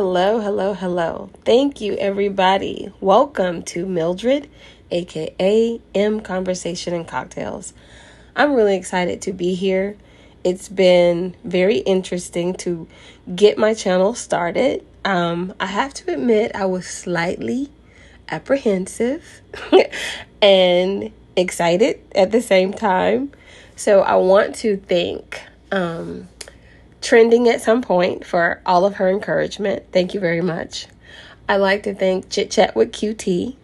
Hello, hello, hello. Thank you, everybody. Welcome to Mildred, aka M Conversation and Cocktails. I'm really excited to be here. It's been very interesting to get my channel started. I have to admit, I was slightly apprehensive and excited at the same time. So I want to thank Trending at some point for all of her encouragement. Thank you very much. I'd like to thank Chit Chat with QT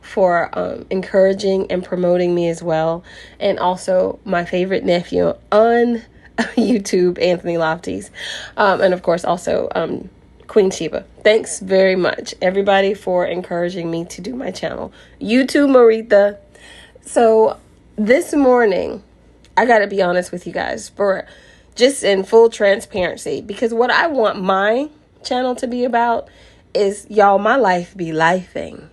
for encouraging and promoting me as well. And also my favorite nephew on YouTube, Anthony Lofties. And of course also Queen Sheba. Thanks very much, everybody, for encouraging me to do my channel. You too, Maritha. So this morning, I got to be honest with you guys, for just in full transparency, because what I want my channel to be about is, y'all, my life be lifing.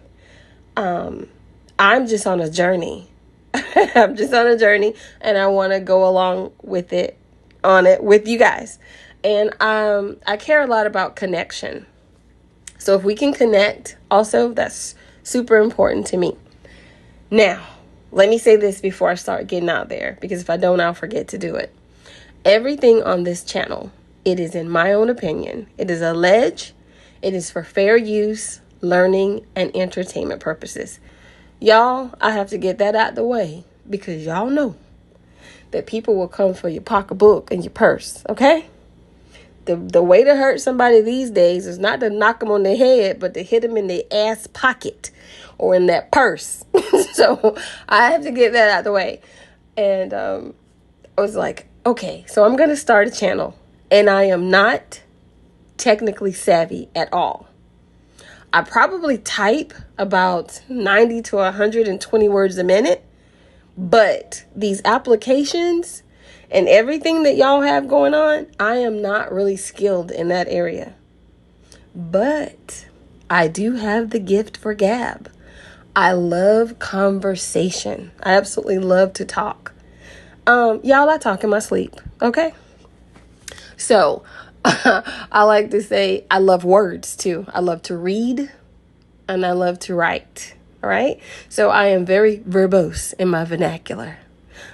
I'm just on a journey. I'm just on a journey, and I want to go along with it with you guys. And I care a lot about connection. So if we can connect, also, that's super important to me. Now, let me say this before I start getting out there, because if I don't, I'll forget to do it. Everything on this channel, it is in my own opinion. It is alleged. It is for fair use, learning, and entertainment purposes. Y'all, I have to get that out the way, because y'all know that people will come for your pocketbook and your purse, okay? The way to hurt somebody these days is not to knock them on their head, but to hit them in their ass pocket or in that purse. So I have to get that out the way. And I was like, okay, so I'm going to start a channel, and I am not technically savvy at all. I probably type about 90 to 120 words a minute, but these applications and everything that y'all have going on, I am not really skilled in that area. But I do have the gift for gab. I love conversation. I absolutely love to talk. Y'all, I talk in my sleep, okay? So, I like to say I love words too. I love to read and I love to write, all right? So I am very verbose in my vernacular.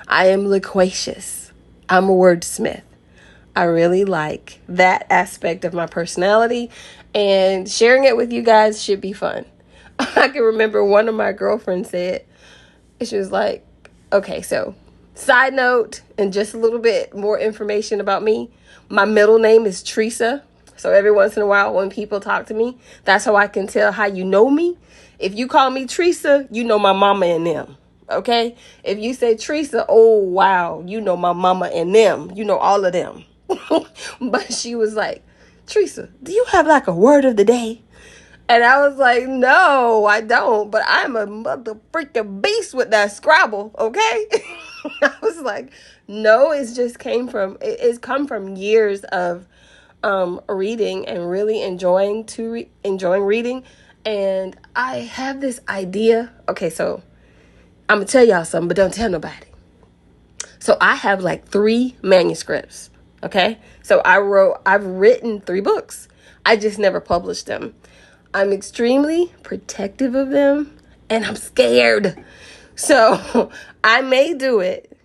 I am loquacious. I'm a wordsmith. I really like that aspect of my personality, and sharing it with you guys should be fun. I can remember one of my girlfriends said, she was like, okay, so side note, and just a little bit more information about me. My middle name is Teresa. So every once in a while when people talk to me, that's how I can tell how you know me. If you call me Teresa, you know my mama and them. Okay? If you say Teresa, oh, wow, you know my mama and them. You know all of them. But she was like, Teresa, do you have like a word of the day? And I was like, no, I don't. But I'm a mother freaking beast with that Scrabble, okay? I was like, no, it's come from years of reading and really enjoying reading. And I have this idea. Okay, so I'm going to tell y'all something, but don't tell nobody. So I have like 3 manuscripts, okay? So I've written 3 books. I just never published them. I'm extremely protective of them, and I'm scared. So I may do it,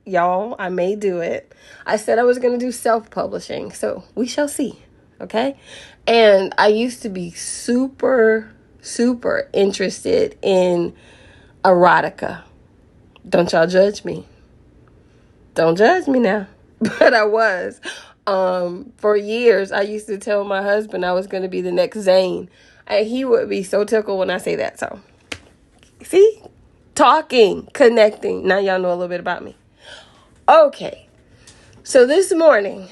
y'all. I may do it. I said I was going to do self-publishing, so we shall see, okay? And I used to be super, super interested in erotica. Don't y'all judge me. Don't judge me now. But I was. For years, I used to tell my husband I was going to be the next Zane. And he would be so tickled when I say that. So, see? Talking, connecting. Now y'all know a little bit about me. Okay. So this morning,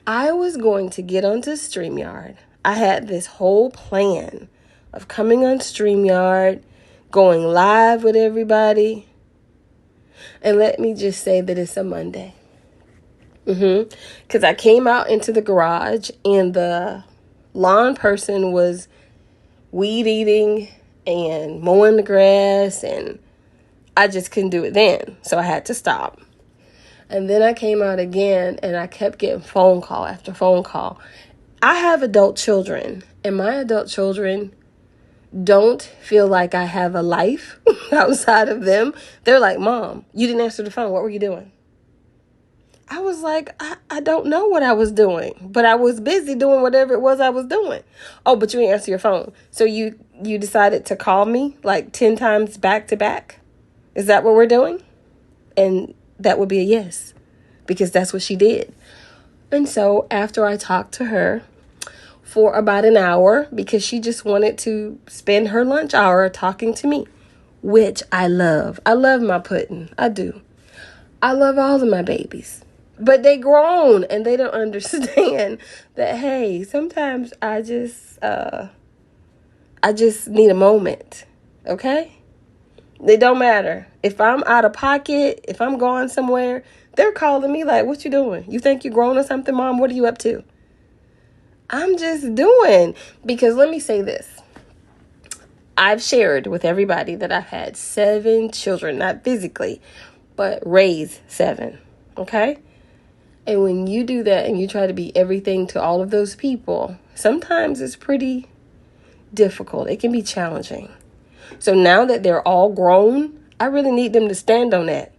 I was going to get onto StreamYard. I had this whole plan of coming on StreamYard, going live with everybody. And let me just say that it's a Monday. Because I came out into the garage and the lawn person was weed eating and mowing the grass, and I just couldn't do it then. So I had to stop. And then I came out again and I kept getting phone call after phone call. I have adult children, and my adult children don't feel like I have a life outside of them. They're like, Mom, you didn't answer the phone. What were you doing? I was like, I don't know what I was doing, but I was busy doing whatever it was I was doing. Oh, but you didn't answer your phone. So you decided to call me like 10 times back to back? Is that what we're doing? And that would be a yes, because that's what she did. And so after I talked to her for about an hour, because she just wanted to spend her lunch hour talking to me, which I love. I love my pudding. I do. I love all of my babies. But they grown and they don't understand that, hey, sometimes I just need a moment. Okay? It don't matter. If I'm out of pocket, if I'm going somewhere, they're calling me like, what you doing? You think you're grown or something, Mom? What are you up to? I'm just doing. Because let me say this. I've shared with everybody that I've had 7 children, not physically, but raised 7. Okay? And when you do that and you try to be everything to all of those people, sometimes it's pretty difficult. It can be challenging. So now that they're all grown, I really need them to stand on that.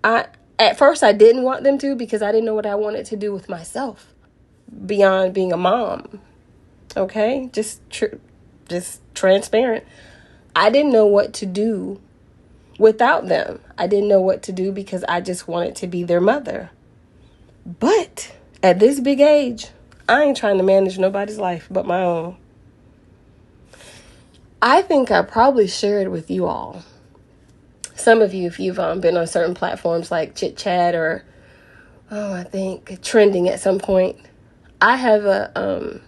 At first I didn't want them to, because I didn't know what I wanted to do with myself beyond being a mom. Okay? Just transparent. I didn't know what to do without them. I didn't know what to do because I just wanted to be their mother. But at this big age, I ain't trying to manage nobody's life but my own. I think I probably shared with you all. Some of you, if you've been on certain platforms like Chit Chat or, I think Trending at some point. I have a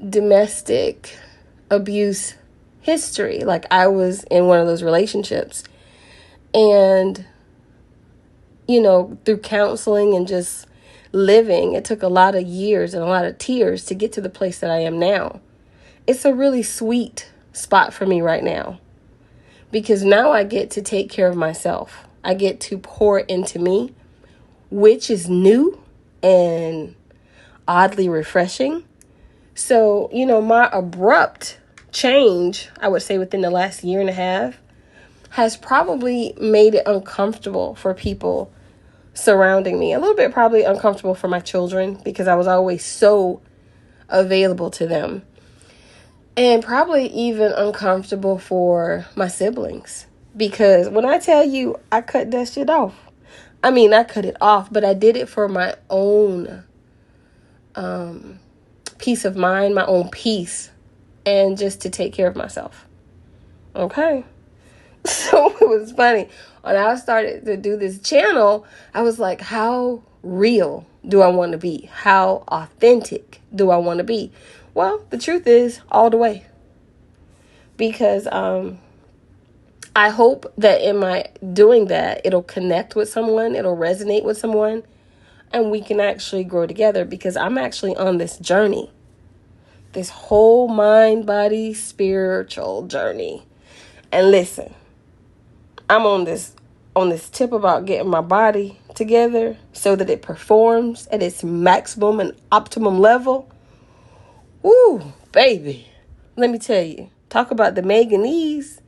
domestic abuse history. Like, I was in one of those relationships. And, through counseling and just living, it took a lot of years and a lot of tears to get to the place that I am now. It's a really sweet spot for me right now, because now I get to take care of myself. I get to pour into me, which is new and oddly refreshing. So, my abrupt change, I would say within the last year and a half, has probably made it uncomfortable for people surrounding me. A little bit probably uncomfortable for my children, because I was always so available to them. And probably even uncomfortable for my siblings. Because when I tell you I cut that shit off, I mean, I cut it off, but I did it for my own peace of mind, my own peace, and just to take care of myself. Okay? So it was funny. When I started to do this channel, I was like, how real do I want to be? How authentic do I want to be? Well, the truth is, all the way. Because I hope that in my doing that, it'll connect with someone, it'll resonate with someone, and we can actually grow together, because I'm actually on this journey. This whole mind, body, spiritual journey. And listen, I'm on this tip about getting my body together so that it performs at its maximum and optimum level. Woo, baby. Let me tell you. Talk about the Meganese.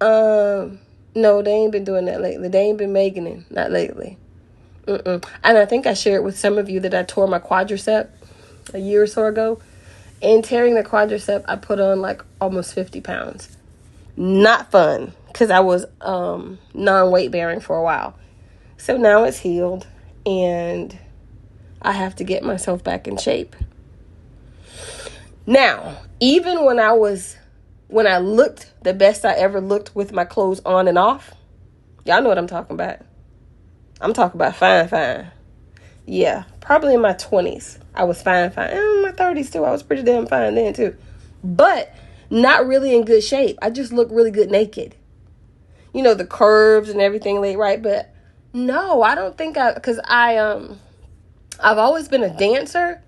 No, they ain't been doing that lately. They ain't been Meganing. Not lately. And I think I shared with some of you that I tore my quadricep a year or so ago. And tearing the quadricep, I put on like almost 50 pounds. Not fun, because I was non-weight bearing for a while. So now it's healed, and I have to get myself back in shape. Now, even when I looked the best I ever looked with my clothes on and off, y'all know what I'm talking about. I'm talking about fine. Yeah, probably in my 20s, I was fine. And in my 30s too, I was pretty damn fine then too. But not really in good shape. I just look really good naked. The curves and everything laid right. But no, I don't think because I've always been a dancer,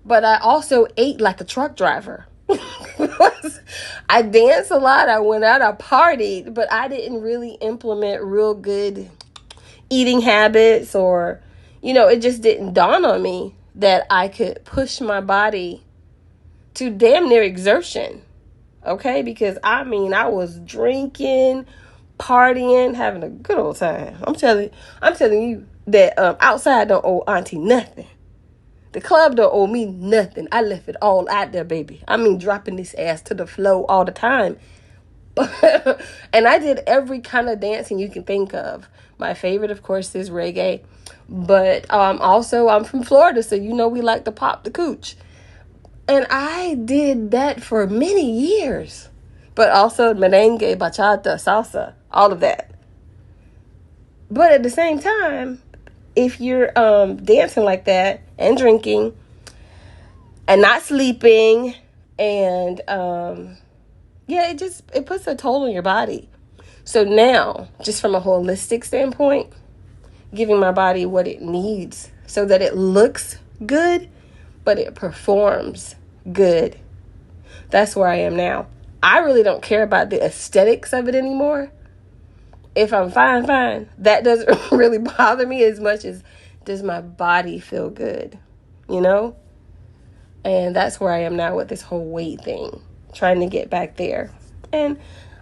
but I also ate like a truck driver. I danced a lot. I went out, I partied, but I didn't really implement real good eating habits, or, it just didn't dawn on me that I could push my body to damn near exertion. Okay, because I was drinking, partying, having a good old time. I'm telling you that outside don't owe auntie nothing. The club don't owe me nothing. I left it all out there, baby. Dropping this ass to the floor all the time. And I did every kind of dancing you can think of. My favorite, of course, is reggae. But also, I'm from Florida, so we like to pop the cooch. And I did that for many years. But also merengue, bachata, salsa, all of that. But at the same time, if you're dancing like that and drinking and not sleeping and it puts a toll on your body. So now, just from a holistic standpoint, giving my body what it needs so that it looks good, but it performs good. That's where I am now. I really don't care about the aesthetics of it anymore. If I'm fine. That doesn't really bother me as much as does my body feel good, And that's where I am now with this whole weight thing, trying to get back there. And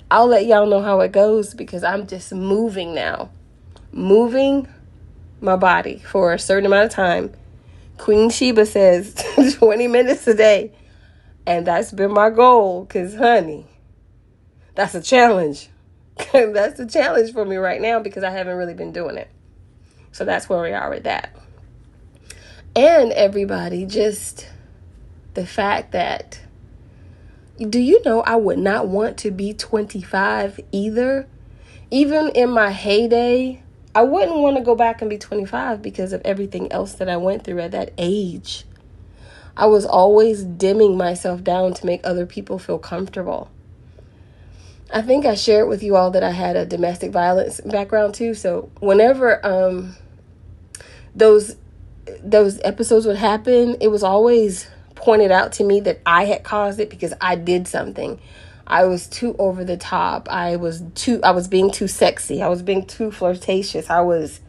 I'll let y'all know how it goes because I'm just moving now. Moving my body for a certain amount of time. Queen Sheba says 20 minutes a day. And that's been my goal because, honey, that's a challenge. That's a challenge for me right now because I haven't really been doing it. So that's where we are with that. And everybody, just the fact that, do you know I would not want to be 25 either? Even in my heyday, I wouldn't want to go back and be 25 because of everything else that I went through at that age. I was always dimming myself down to make other people feel comfortable. I think I shared with you all that I had a domestic violence background too. So whenever those episodes would happen, it was always pointed out to me that I had caused it because I did something. I was too over the top. I was being too sexy. I was being too flirtatious. I was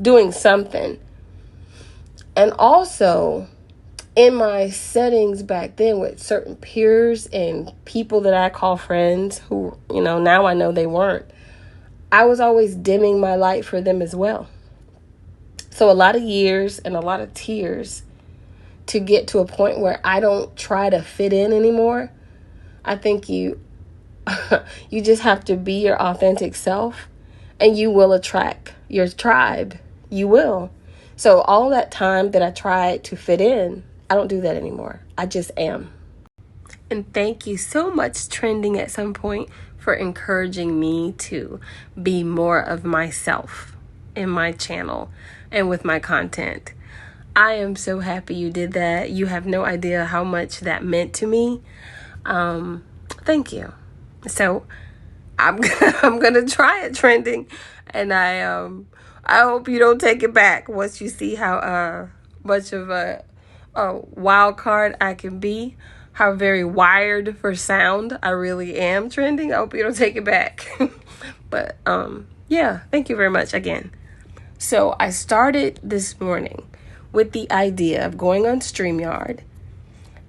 doing something. And also, in my settings back then with certain peers and people that I call friends who, now I know they weren't, I was always dimming my light for them as well. So a lot of years and a lot of tears to get to a point where I don't try to fit in anymore. I think you just have to be your authentic self and you will attract your tribe. You will. So all that time that I tried to fit in, I don't do that anymore. I just am. And thank you so much, Trending at Some Point, for encouraging me to be more of myself in my channel and with my content. I am so happy you did that. You have no idea how much that meant to me. Thank you. So I'm gonna try it, Trending, and I hope you don't take it back once you see how much of a wild card I can be, how very wired for sound I really am, Trending. I hope you don't take it back. But yeah, thank you very much again. So I started this morning with the idea of going on StreamYard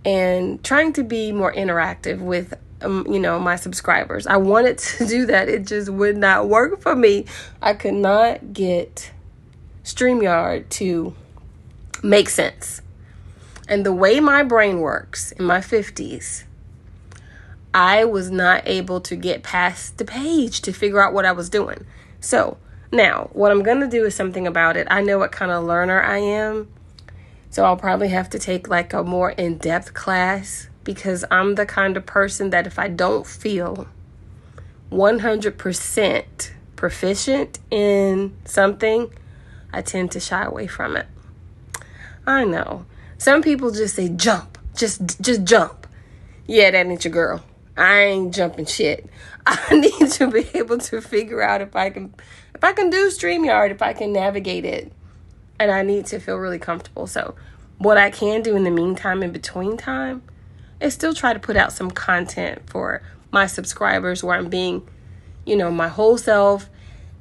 and trying to be more interactive with my subscribers. I wanted to do that. It just would not work for me. I could not get StreamYard to make sense. And the way my brain works in my 50s, I was not able to get past the page to figure out what I was doing. So now what I'm going to do is something about it. I know what kind of learner I am. So I'll probably have to take like a more in-depth class because I'm the kind of person that if I don't feel 100% proficient in something, I tend to shy away from it. I know. Some people just say jump. Just jump. Yeah, that ain't your girl. I ain't jumping shit. I need to be able to figure out if I can do StreamYard, if I can navigate it. And I need to feel really comfortable. So what I can do in the meantime, in between time, is still try to put out some content for my subscribers where I'm being, my whole self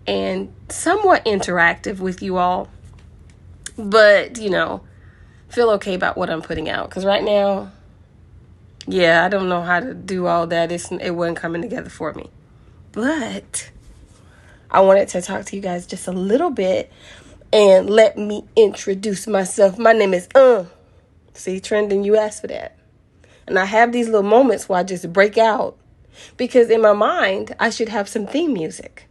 and somewhat interactive with you all. But, feel okay about what I'm putting out. Because right now, yeah, I don't know how to do all that. It wasn't coming together for me. But I wanted to talk to you guys just a little bit, and let me introduce myself. My name is See, Trending, you asked for that. And I have these little moments where I just break out, because in my mind, I should have some theme music.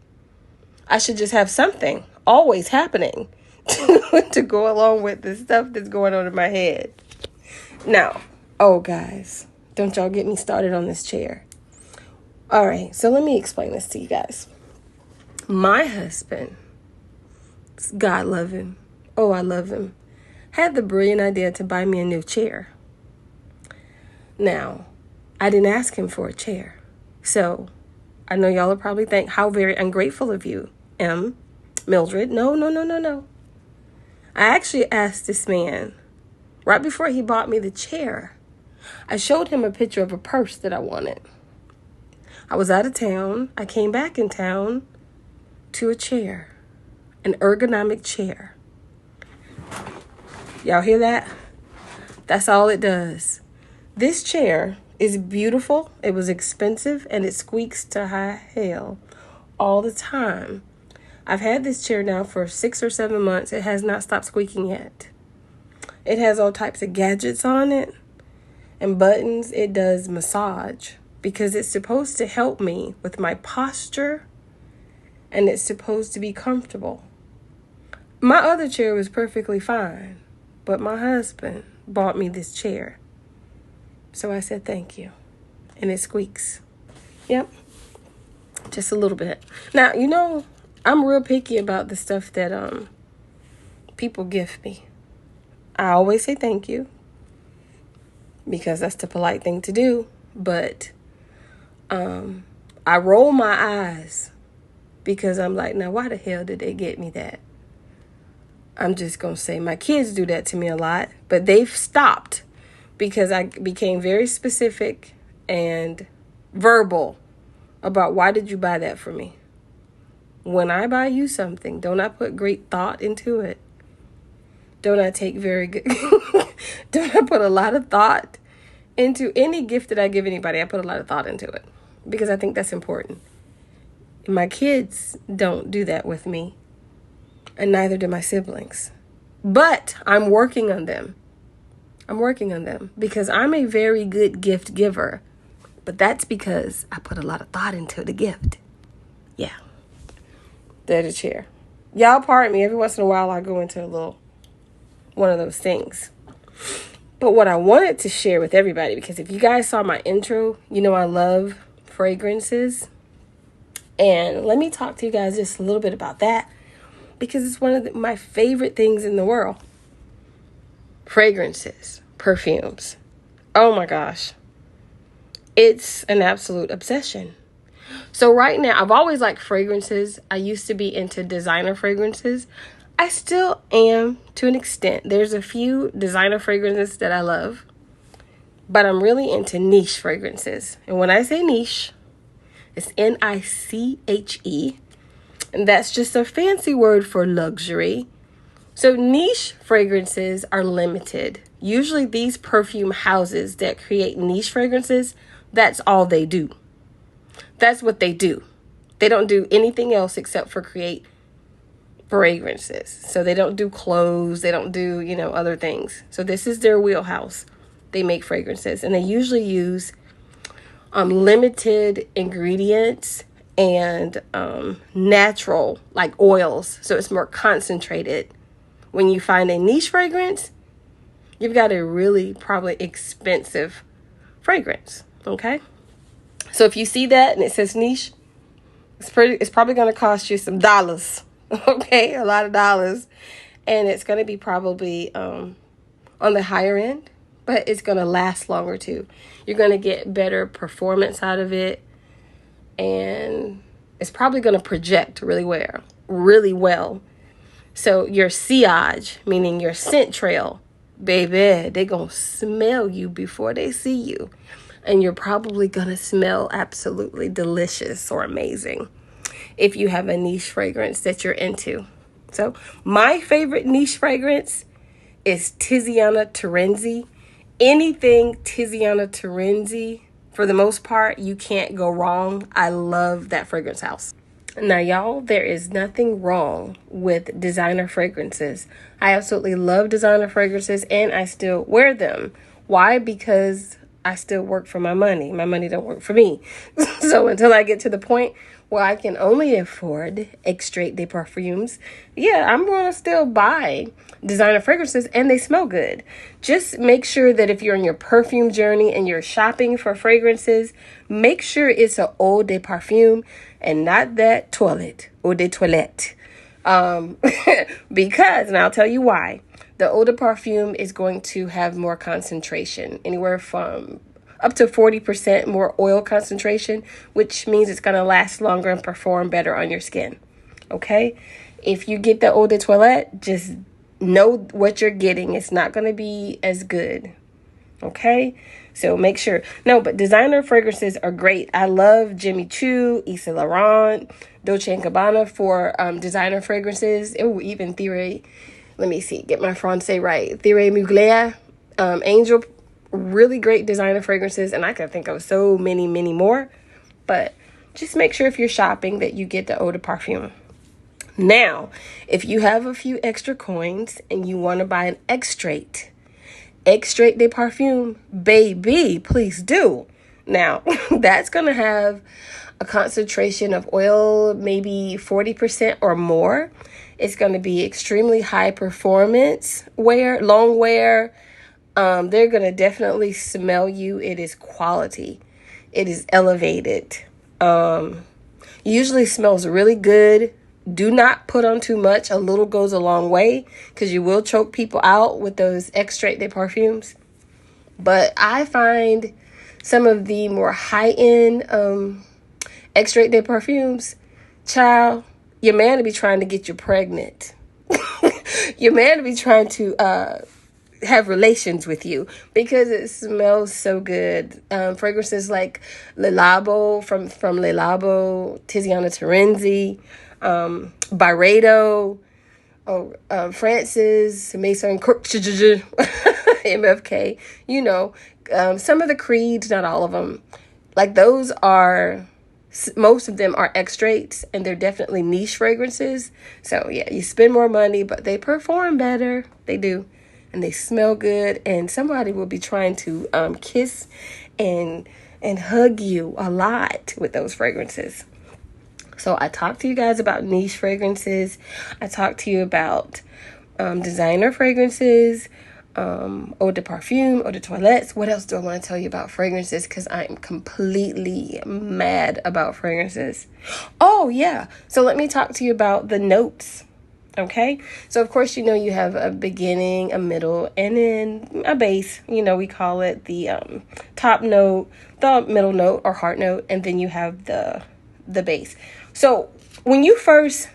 I should just have something always happening to go along with the stuff that's going on in my head. Now, oh guys, don't y'all get me started on this chair. All right, so let me explain this to you guys. My husband, God love him, oh I love him, had the brilliant idea to buy me a new chair. Now, I didn't ask him for a chair. So, I know y'all will probably think how very ungrateful of you, Mildred. No. I actually asked this man, right before he bought me the chair, I showed him a picture of a purse that I wanted. I was out of town. I came back in town to a chair, an ergonomic chair. Y'all hear that? That's all it does. This chair is beautiful. It was expensive, and it squeaks to high hell all the time. I've had this chair now for 6 or 7 months. It has not stopped squeaking yet. It has all types of gadgets on it and buttons. It does massage because it's supposed to help me with my posture, and it's supposed to be comfortable. My other chair was perfectly fine, but my husband bought me this chair. So I said thank you. And it squeaks. Yep. Just a little bit. Now, I'm real picky about the stuff that people gift me. I always say thank you, because that's the polite thing to do. But I roll my eyes, because I'm like, now why the hell did they get me that? I'm just going to say my kids do that to me a lot, but they've stopped because I became very specific and verbal about why did you buy that for me? When I buy you something, don't I put great thought into it? Don't I take don't I put a lot of thought into any gift that I give anybody? I put a lot of thought into it because I think that's important. My kids don't do that with me, and neither do my siblings. But I'm working on them. Because I'm a very good gift giver. But that's because I put a lot of thought into the gift. Yeah. There's a chair. Y'all pardon me. Every once in a while I go into one of those things. But what I wanted to share with everybody, because if you guys saw my intro, I love fragrances. And let me talk to you guys just a little bit about that, because it's one of my favorite things in the world. Fragrances, perfumes. Oh my gosh. It's an absolute obsession. So right now, I've always liked fragrances. I used to be into designer fragrances. I still am to an extent. There's a few designer fragrances that I love, but I'm really into niche fragrances. And when I say niche, it's Niche. And that's just a fancy word for luxury. So niche fragrances are limited. Usually these perfume houses that create niche fragrances, that's all they do. That's what they do. They don't do anything else except for create fragrances. So they don't do clothes. They don't do, other things. So this is their wheelhouse. They make fragrances, and they usually use limited ingredients and natural, like oils. So it's more concentrated. When you find a niche fragrance, you've got a really probably expensive fragrance. Okay. So if you see that and it says niche, it's probably going to cost you some dollars. Okay. A lot of dollars. And it's going to be probably on the higher end, but it's going to last longer too. You're going to get better performance out of it. And it's probably going to project really well. So your sillage, meaning your scent trail, baby, they're going to smell you before they see you. And you're probably going to smell absolutely delicious or amazing if you have a niche fragrance that you're into. So my favorite niche fragrance is Tiziana Terenzi. Anything Tiziana Terenzi, for the most part, you can't go wrong. I love that fragrance house. Now, y'all, there is nothing wrong with designer fragrances. I absolutely love designer fragrances, and I still wear them. Why? Because I still work for my money. My money don't work for me. So until I get to the point where I can only afford extrait de parfums, yeah, I'm going to still buy designer fragrances, and they smell good. Just make sure that if you're on your perfume journey and you're shopping for fragrances, make sure it's an eau de parfum and not that eau de toilette. Because, and I'll tell you why. The eau de parfum is going to have more concentration, anywhere from up to 40% more oil concentration, which means it's going to last longer and perform better on your skin. Okay? If you get the eau de toilette, just know what you're getting. It's not going to be as good. Okay? So make sure. No, but designer fragrances are great. I love Jimmy Choo, Yves Saint Laurent, Dolce & Gabbana for designer fragrances. Oh, even Thierry. Let me see. Get my Francais right. Thierry Mugler, Angel. Really great designer fragrances. And I can think of so many, many more. But just make sure if you're shopping that you get the eau de parfum. Now, if you have a few extra coins and you want to buy an extrait de parfum, baby, please do. Now, that's going to have a concentration of oil, maybe 40% or more. It's going to be extremely high performance wear, long wear. They're going to definitely smell you. It is quality. It is elevated. Usually smells really good. Do not put on too much. A little goes a long way because you will choke people out with those extrait de parfums. But I find some of the more high-end extrait de parfums, child, your man will be trying to get you pregnant. Your man will be trying to have relations with you because it smells so good. Fragrances like Le Labo from Le Labo, Tiziana Terenzi, Byredo, Francis, Mason, MFK, you know, some of the creeds, not all of them. Like those are, most of them are extraits and they're definitely niche fragrances. So yeah, you spend more money, but they perform better. They do. And they smell good. And somebody will be trying to kiss and hug you a lot with those fragrances. So I talked to you guys about niche fragrances. I talked to you about designer fragrances, eau de parfum, eau de toilettes. What else do I want to tell you about fragrances? Because I'm completely mad about fragrances. Oh, yeah. So let me talk to you about the notes. Okay. So, of course, you know, you have a beginning, a middle, and then a base. You know, we call it the top note, the middle note or heart note, and then you have the base. So when you first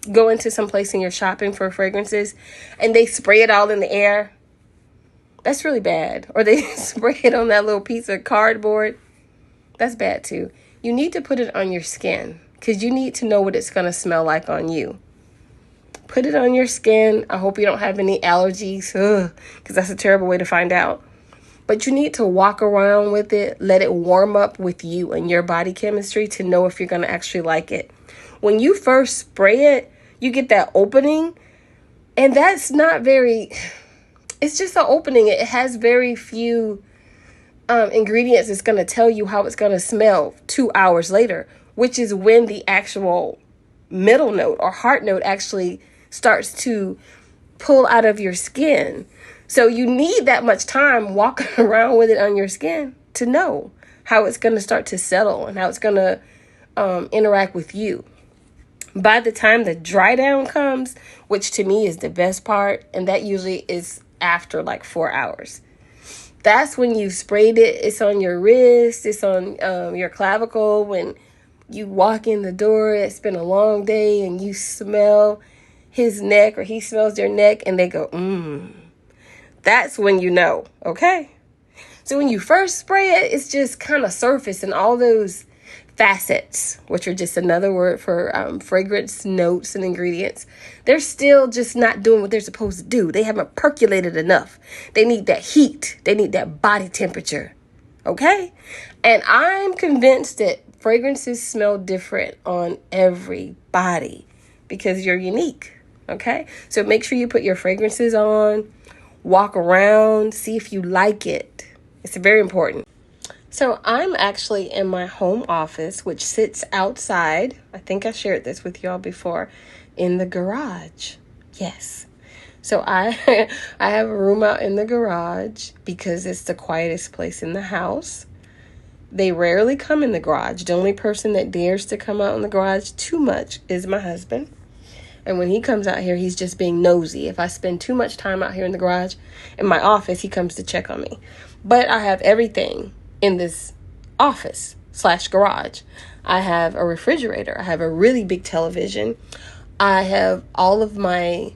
go into some place and you're shopping for fragrances and they spray it all in the air, that's really bad. Or they spray it on that little piece of cardboard. That's bad too. You need to put it on your skin because you need to know what it's going to smell like on you. Put it on your skin. I hope you don't have any allergies because that's a terrible way to find out. But you need to walk around with it, let it warm up with you and your body chemistry to know if you're going to actually like it. When you first spray it, you get that opening, and that's not very, it's just an opening. It has very few ingredients. It's going to tell you how it's going to smell 2 hours later, which is when the actual middle note or heart note actually starts to pull out of your skin. So you need that much time walking around with it on your skin to know how it's going to start to settle and how it's going to interact with you. By the time the dry down comes, which to me is the best part, and that usually is after like 4 hours. That's when you sprayed it. It's on your wrist. It's on your clavicle. When you walk in the door, it's been a long day and you smell his neck or he smells your neck and they go, That's when you know, okay? So when you first spray it, it's just kind of surface and all those facets, which are just another word for fragrance notes and ingredients. They're still just not doing what they're supposed to do. They haven't percolated enough. They need that heat. They need that body temperature. Okay? And I'm convinced that fragrances smell different on everybody because you're unique. Okay? So make sure you put your fragrances on, walk around, see if you like it. It's very important. So I'm actually in my home office, which sits outside. I think I shared this with y'all before, in the garage. Yes. So I I have a room out in the garage because it's the quietest place in the house. They rarely come in the garage. The only person that dares to come out in the garage too much is my husband. And when he comes out here, he's just being nosy. If I spend too much time out here in the garage, in my office, he comes to check on me. But I have everything in this office/garage. I have a refrigerator. I have a really big television. I have all of my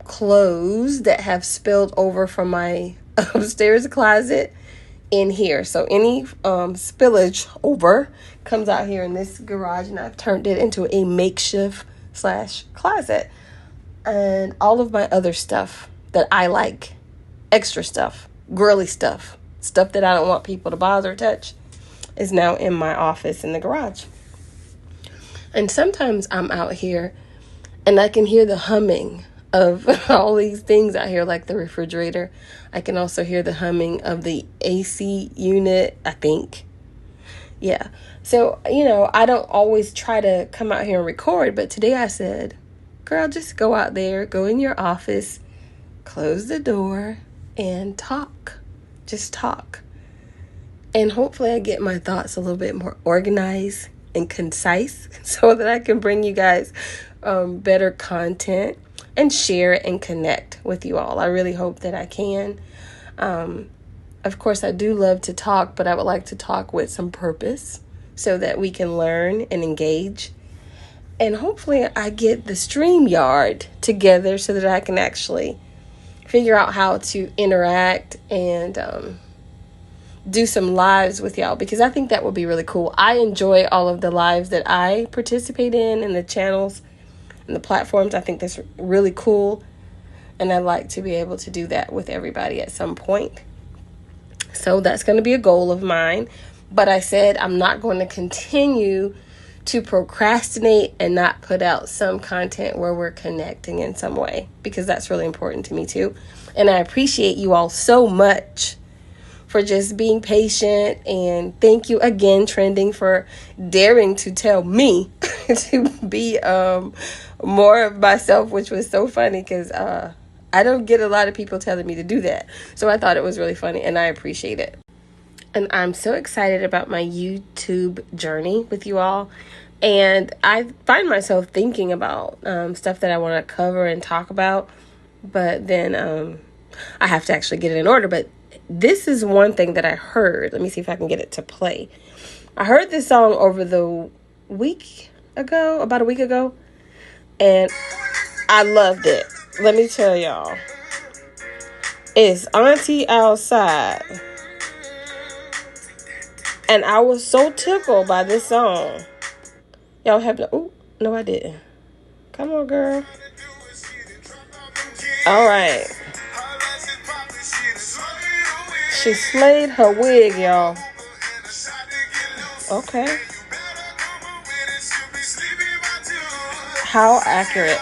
clothes that have spilled over from my upstairs closet in here. So any spillage over comes out here in this garage, and I've turned it into a makeshift/closet. And all of my other stuff that I like, extra stuff, girly stuff that I don't want people to bother or touch, is now in my office in the garage. And sometimes I'm out here and I can hear the humming of all these things out here, like the refrigerator. I can also hear the humming of the AC unit, I think. Yeah. So, I don't always try to come out here and record, but today I said, girl, just go out there, go in your office, close the door, and talk. Just talk. And hopefully I get my thoughts a little bit more organized and concise so that I can bring you guys better content and share it and connect with you all. I really hope that I can. Of course, I do love to talk, but I would like to talk with some purpose so that we can learn and engage. And hopefully I get the StreamYard together so that I can actually figure out how to interact and do some lives with y'all, because I think that would be really cool. I enjoy all of the lives that I participate in and the channels and the platforms. I think that's really cool, and I'd like to be able to do that with everybody at some point. So that's going to be a goal of mine. But I said I'm not going to continue to procrastinate and not put out some content where we're connecting in some way, because that's really important to me too. And I appreciate you all so much for just being patient, and thank you again, Trending, for daring to tell me to be more of myself, which was so funny because I don't get a lot of people telling me to do that. So I thought it was really funny, and I appreciate it. And I'm so excited about my YouTube journey with you all. And I find myself thinking about stuff that I want to cover and talk about. But then I have to actually get it in order. But this is one thing that I heard. Let me see if I can get it to play. I heard this song over about a week ago. And I loved it. Let me tell y'all. It's Auntie Outside. And I was so tickled by this song. Y'all have no... Ooh, no, I didn't. Come on, girl. All right. She slayed her wig, y'all. Okay. How accurate.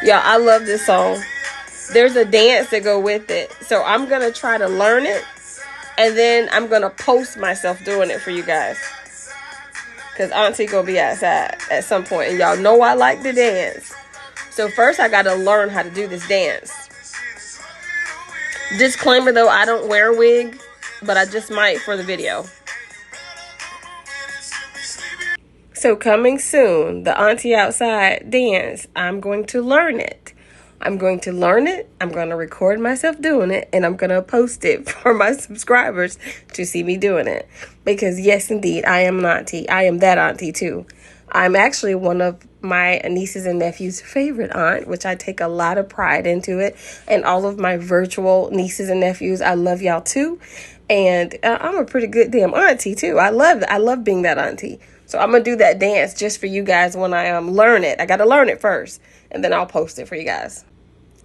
Yeah, I love this song. There's a dance that go with it. So I'm going to try to learn it. And then I'm going to post myself doing it for you guys. Because Auntie going to be outside at some point. And y'all know I like to dance. So first I got to learn how to do this dance. Disclaimer though, I don't wear a wig. But I just might for the video. So coming soon, the Auntie Outside dance. I'm going to learn it. I'm going to record myself doing it, and I'm going to post it for my subscribers to see me doing it. Because yes, indeed, I am an auntie. I am that auntie too. I'm actually one of my nieces and nephews' favorite aunt, which I take a lot of pride into it. And all of my virtual nieces and nephews, I love y'all too. And I'm a pretty good damn auntie too. I love being that auntie. So I'm gonna do that dance just for you guys when I learn it. I gotta learn it first, and then I'll post it for you guys.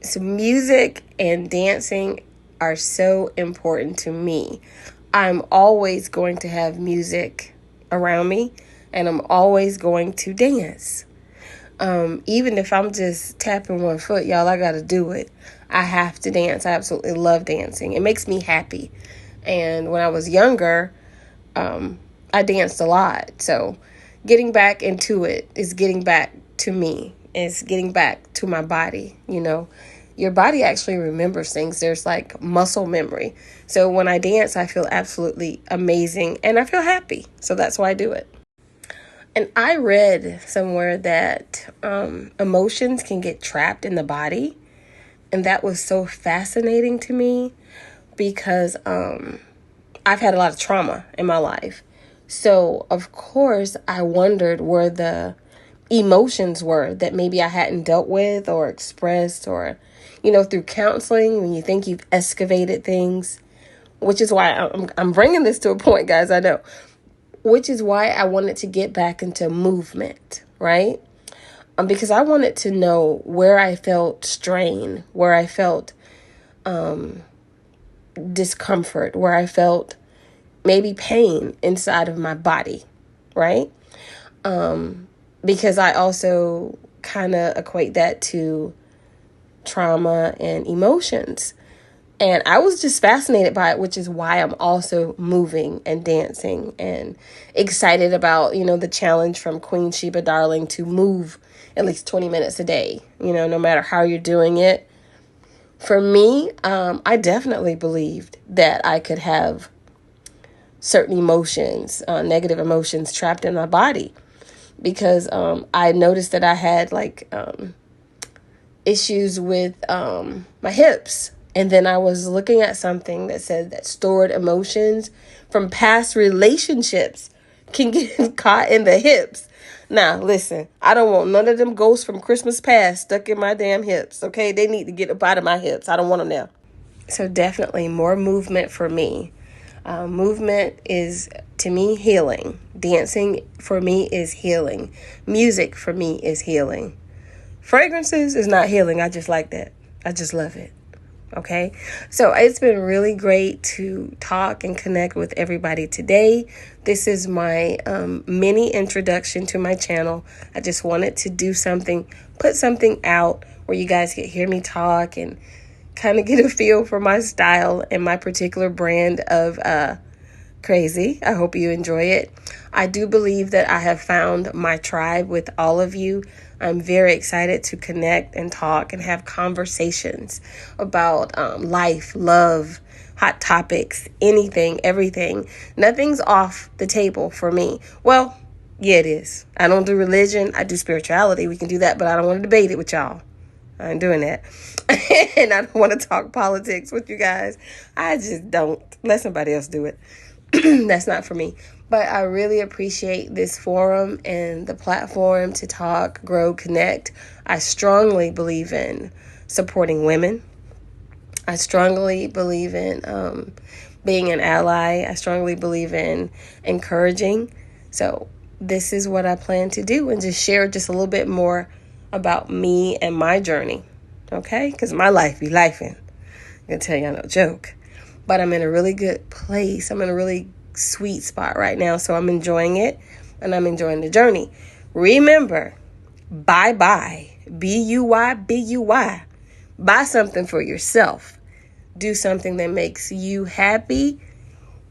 So music and dancing are so important to me. I'm always going to have music around me, and I'm always going to dance. Even if I'm just tapping one foot, y'all, I gotta do it. I have to dance. I absolutely love dancing. It makes me happy. And when I was younger, I danced a lot. So getting back into it is getting back to me. It's getting back to my body. You know, your body actually remembers things. There's like muscle memory. So when I dance, I feel absolutely amazing and I feel happy. So that's why I do it. And I read somewhere that emotions can get trapped in the body. And that was so fascinating to me because I've had a lot of trauma in my life. So, of course, I wondered where the emotions were that maybe I hadn't dealt with or expressed or, through counseling when you think you've excavated things, which is why I'm bringing this to a point, guys, I know, which is why I wanted to get back into movement, right? Because I wanted to know where I felt strain, where I felt discomfort, where I felt maybe pain inside of my body, right? Because I also kind of equate that to trauma and emotions. And I was just fascinated by it, which is why I'm also moving and dancing and excited about, the challenge from Queen Sheba Darling to move at least 20 minutes a day, no matter how you're doing it. For me, I definitely believed that I could have certain emotions, negative emotions trapped in my body because I noticed that I had issues with my hips. And then I was looking at something that said that stored emotions from past relationships can get caught in the hips. Now, listen, I don't want none of them ghosts from Christmas past stuck in my damn hips, okay? They need to get up out of my hips. I don't want them there. So definitely more movement for me. Movement is, to me, healing. Dancing, for me, is healing. Music, for me, is healing. Fragrances is not healing. I just like that. I just love it. Okay, so it's been really great to talk and connect with everybody today. This is my mini introduction to my channel. I just wanted to do something, put something out where you guys could hear me talk and kind of get a feel for my style and my particular brand of crazy. I hope you enjoy it. I do believe that I have found my tribe with all of you. I'm very excited to connect and talk and have conversations about life, love, hot topics, anything, everything. Nothing's off the table for me. Well, yeah, it is. I don't do religion. I do spirituality. We can do that, but I don't want to debate it with y'all. I ain't doing that. And I don't want to talk politics with you guys. I just don't. Let somebody else do it. That's not for me. But I really appreciate this forum and the platform to talk, grow, connect. I strongly believe in supporting women. I strongly believe in being an ally. I strongly believe in encouraging. So this is what I plan to do and just share just a little bit more about me and my journey. Okay? Because my life be lifing. I'm going to tell y'all no joke. But I'm in a really good place. I'm in a really sweet spot right now. So I'm enjoying it and I'm enjoying the journey. Remember, bye-bye. B-U-Y, B-U-Y. Buy something for yourself. Do something that makes you happy.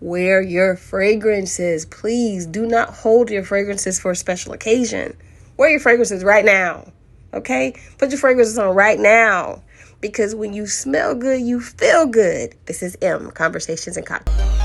Wear your fragrances. Please do not hold your fragrances for a special occasion. Wear your fragrances right now. Okay? Put your fragrances on right now. Because when you smell good, you feel good. This is M, Conversations and Cocktails.